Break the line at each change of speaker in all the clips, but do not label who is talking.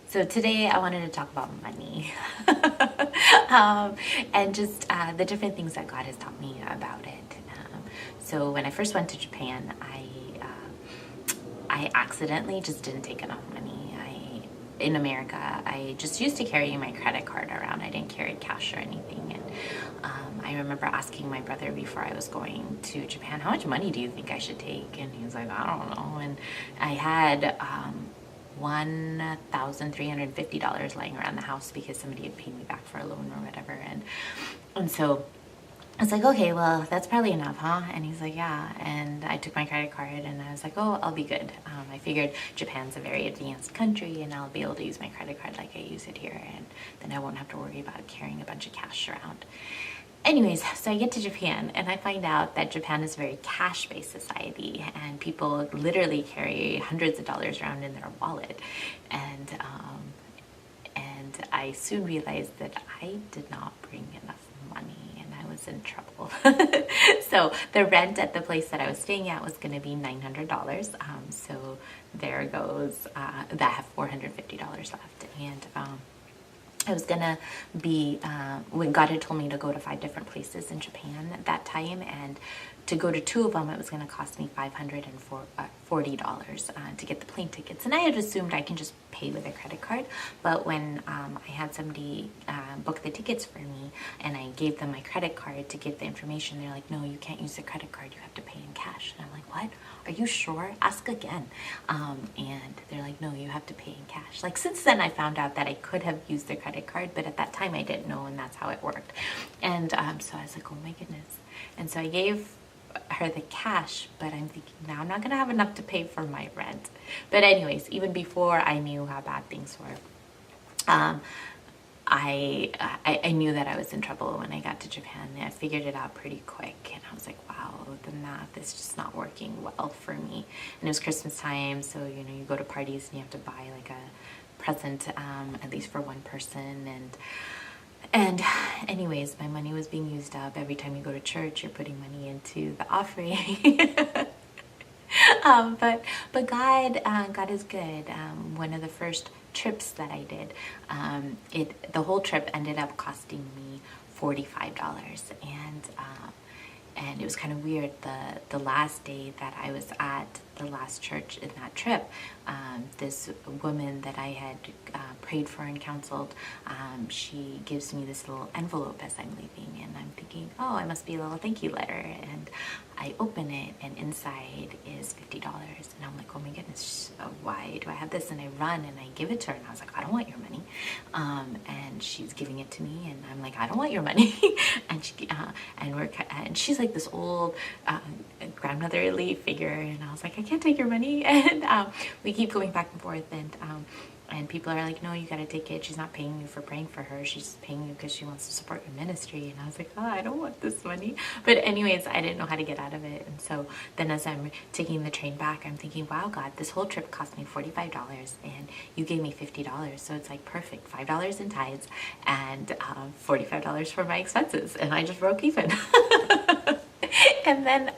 So today I wanted to talk about money and just the different things that God has taught me about it. So when I first went to Japan, I accidentally just didn't take enough money. In America, I just used to carry my credit card around. I didn't carry cash or anything. And I remember asking my brother before I was going to Japan, how much money do you think I should take? And he was like, I don't know. And I had $1,350 lying around the house because somebody had paid me back for a loan or whatever. And so I was like, okay, well, that's probably enough, huh? And he's like, yeah. And I took my credit card and I was like, oh, I'll be good. I figured Japan's a very advanced country and I'll be able to use my credit card like I use it here. And then I won't have to worry about carrying a bunch of cash around. Anyways, so I get to Japan and I find out that Japan is a very cash-based society and people literally carry hundreds of dollars around in their wallet. And I soon realized that I did not bring enough money. I was in trouble. So the rent at the place that I was staying at was going to be $900. So there goes, that I have $450 left. And I was going to be, when God had told me to go to 5 different places in Japan at that time, and to go to 2 of them, it was going to cost me $540 to get the plane tickets. And I had assumed I can just pay with a credit card. But when I had somebody book the tickets for me and I gave them my credit card to get the information, they're like, no, you can't use the credit card. You have to pay in cash. And I'm like, what? Are you sure? Ask again. And they're like, no, you have to pay in cash. Like, since then, I found out that I could have used the credit card, but at that time I didn't know, and that's how it worked. And so I was like, oh my goodness. And so I gave her the cash, but I'm thinking, now I'm not going to have enough to pay for my rent. But anyways, even before I knew how bad things were, I knew that I was in trouble when I got to Japan. I figured it out pretty quick, and I was like, wow, the math is just not working well for me. And it was Christmas time, so you go to parties and you have to buy like a present, at least for one person. And anyways, my money was being used up. Every time you go to church, you're putting money into the offering. But God is good. One of the first trips that I did, the whole trip ended up costing me $45, and it was kind of weird. The last day that I was at the last church in that trip, this woman that I had prayed for and counseled, she gives me this little envelope as I'm leaving, and I'm thinking, oh, it must be a little thank you letter. And I open it, and inside is $50, and I'm like, oh my goodness, why do I have this? And I run and I give it to her, and I was like, I don't want your money. And she's giving it to me, and I'm like, I don't want your money. And she's like this old grandmotherly figure, and I was like, I can't take your money. And we keep going back and forth, and people are like, no, you gotta take it. She's not paying you for praying for her. She's paying you because she wants to support your ministry. And I was like, oh, I don't want this money. But anyways, I didn't know how to get out of it. And so then as I'm taking the train back, I'm thinking, wow, God, this whole trip cost me $45 and you gave me $50. So it's like perfect, $5 in tithes and $45 for my expenses. And I just broke even. And then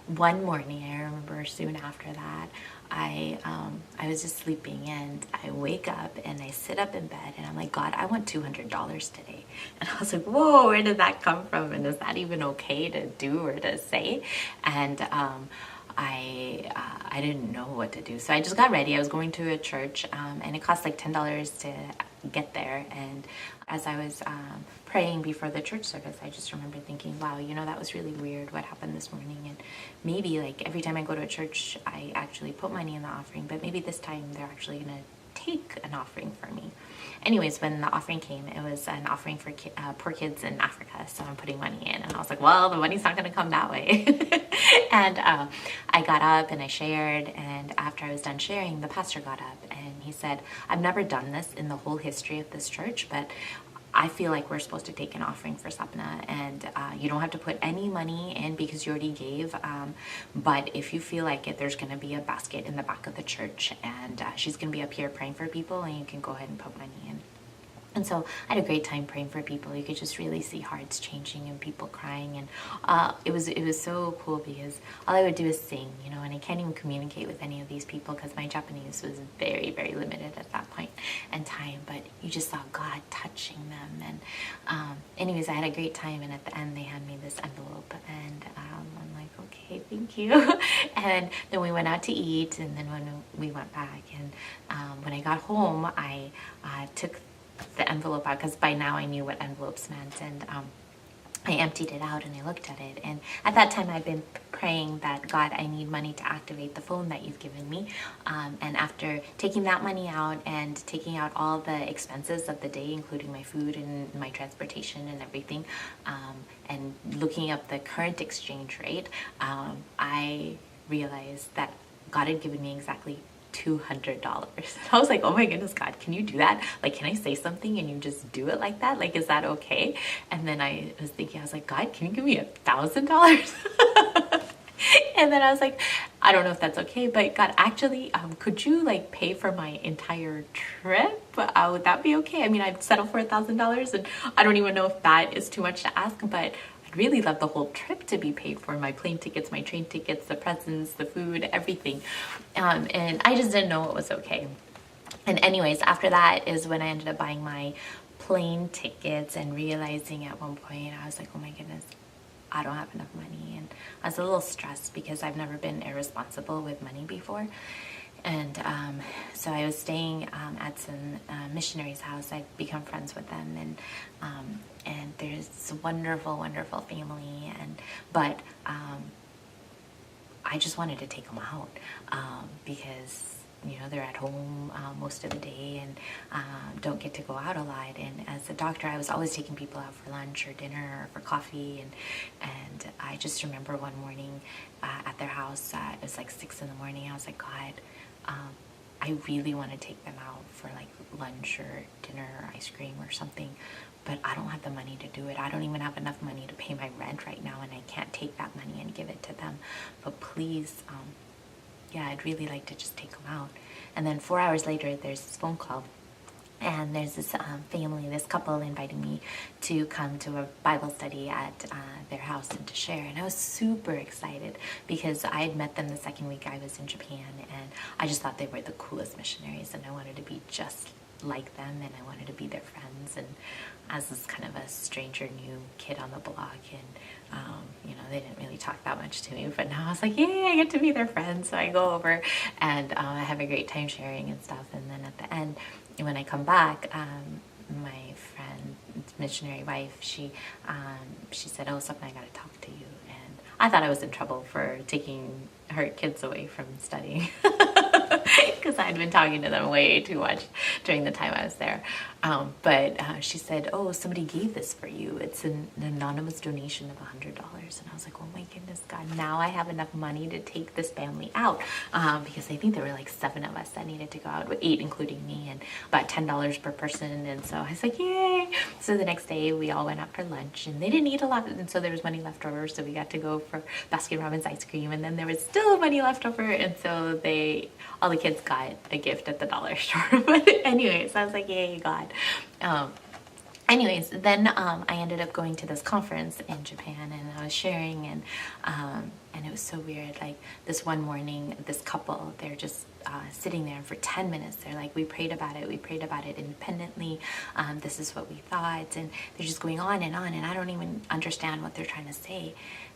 one morning, I remember soon after that, I was just sleeping, and I wake up and I sit up in bed and I'm like, God, I want $200 today. And I was like, whoa, where did that come from? And is that even okay to do or to say? And I didn't know what to do. So I just got ready. I was going to a church, and it cost like $10 to get there. And as I was praying before the church service, I just remember thinking, wow, that was really weird what happened this morning. And maybe like every time I go to a church, I actually put money in the offering, but maybe this time they're actually going to take an offering for me. Anyways, when the offering came, it was an offering for poor kids in Africa. So I'm putting money in, and I was like, well, the money's not going to come that way. And I got up and I shared, and after I was done sharing, the pastor got up and he said, I've never done this in the whole history of this church, but I feel like we're supposed to take an offering for Sapna, and you don't have to put any money in because you already gave, but if you feel like it, there's going to be a basket in the back of the church, and she's going to be up here praying for people, and you can go ahead and put money in. And so I had a great time praying for people. You could just really see hearts changing and people crying. And it was so cool because all I would do is sing, and I can't even communicate with any of these people because my Japanese was very, very limited at and time, but you just saw God touching them. And anyways, I had a great time, and at the end they had me this envelope, and I'm like, okay, thank you. And then we went out to eat, and then when we went back, and when I got home, I took the envelope out, because by now I knew what envelopes meant, and I emptied it out and I looked at it, and at that time I'd been praying that, God, I need money to activate the phone that you've given me. And after taking that money out and taking out all the expenses of the day, including my food and my transportation and everything, and looking up the current exchange rate, I realized that God had given me exactly $200. I was like, oh my goodness, God, can you do that? Like, can I say something and you just do it like that? Like, is that okay? And then I was thinking, I was like, God, can you give me $1,000? And then I was like, I don't know if that's okay, but God, actually, could you like pay for my entire trip? Would that be okay? I mean, I'd settle for $1,000, and I don't even know if that is too much to ask, but I'd really love the whole trip to be paid for, my plane tickets, my train tickets, the presents, the food, everything. And I just didn't know what was okay. And anyways, after that is when I ended up buying my plane tickets and realizing at one point, I was like, oh my goodness, I don't have enough money. And I was a little stressed because I've never been irresponsible with money before. And so I was staying at some missionaries' house. I'd become friends with them, and there's a wonderful, wonderful family. But I just wanted to take them out because they're at home most of the day and don't get to go out a lot. And as a doctor, I was always taking people out for lunch or dinner or for coffee. And I just remember one morning at their house, it was like 6 in the morning. I was like, God, I really want to take them out for like lunch or dinner or ice cream or something, but I don't have the money to do it. I don't even have enough money to pay my rent right now, and I can't take that money and give it to them. But please, I'd really like to just take them out. And then 4 hours later, there's this phone call, and there's this family, this couple inviting me to come to a Bible study at their house and to share. And I was super excited because I had met them the second week I was in Japan, and I just thought they were the coolest missionaries, and I wanted to be just like them, and I wanted to be their friends. And as this kind of a stranger new kid on the block, and they didn't really talk that much to me, but now I was like, yay, I get to be their friend. So I go over and I have a great time sharing and stuff. And then at the end, when I come back, my friend, missionary wife, she said, oh, something, I got to talk to you. And I thought I was in trouble for taking her kids away from studying because I'd been talking to them way too much during the time I was there. But she said, oh, somebody gave this for you. It's an anonymous donation of $100. And I was like, oh my goodness, God, now I have enough money to take this family out. Because I think there were like 7 of us that needed to go out, 8 including me, and about $10 per person. And so I was like, yay. So the next day we all went out for lunch, and they didn't eat a lot. And so there was money left over. So we got to go for Baskin-Robbins ice cream. And then there was still money left over. And so all the kids got a gift at the dollar store. But anyways, I was like, yay, God. Anyways, then I ended up going to this conference in Japan, and I was sharing, and it was so weird. Like this one morning, this couple, they're just sitting there, and for 10 minutes, they're like, we prayed about it independently. This is what we thought, and they're just going on, and I don't even understand what they're trying to say.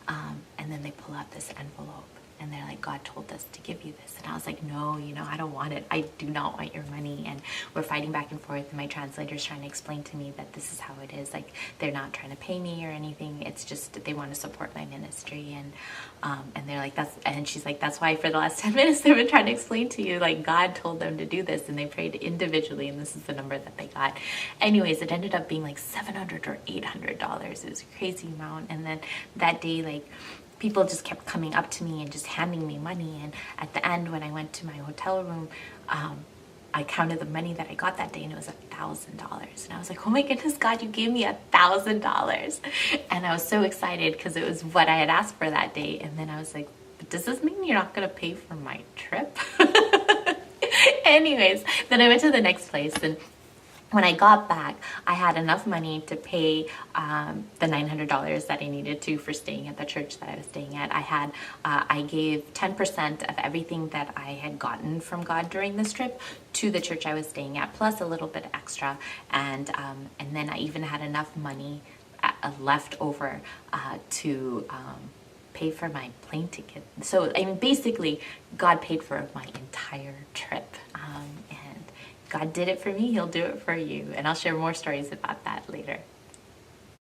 And then they pull out this envelope. And they're like, God told us to give you this. And I was like, no, I don't want it. I do not want your money. And we're fighting back and forth. And my translator's trying to explain to me that this is how it is. Like, they're not trying to pay me or anything. It's just that they want to support my ministry. And they're like, and she's like, that's why for the last 10 minutes they've been trying to explain to you, like, God told them to do this. And they prayed individually. And this is the number that they got. Anyways, it ended up being like $700 or $800. It was a crazy amount. And then that day, like, people just kept coming up to me and just handing me money. And at the end, when I went to my hotel room, I counted the money that I got that day, and it was $1,000. And I was like, oh my goodness, God, you gave me $1,000. And I was so excited because it was what I had asked for that day. And then I was like, but does this mean you're not going to pay for my trip? Anyways, then I went to the next place, and when I got back, I had enough money to pay the $900 that I needed to for staying at the church that I was staying at. I gave 10% of everything that I had gotten from God during this trip to the church I was staying at, plus a little bit extra. And then I even had enough money left over to pay for my plane ticket. So, I mean, basically, God paid for my entire trip. And God did it for me, He'll do it for you. And I'll share more stories about that later.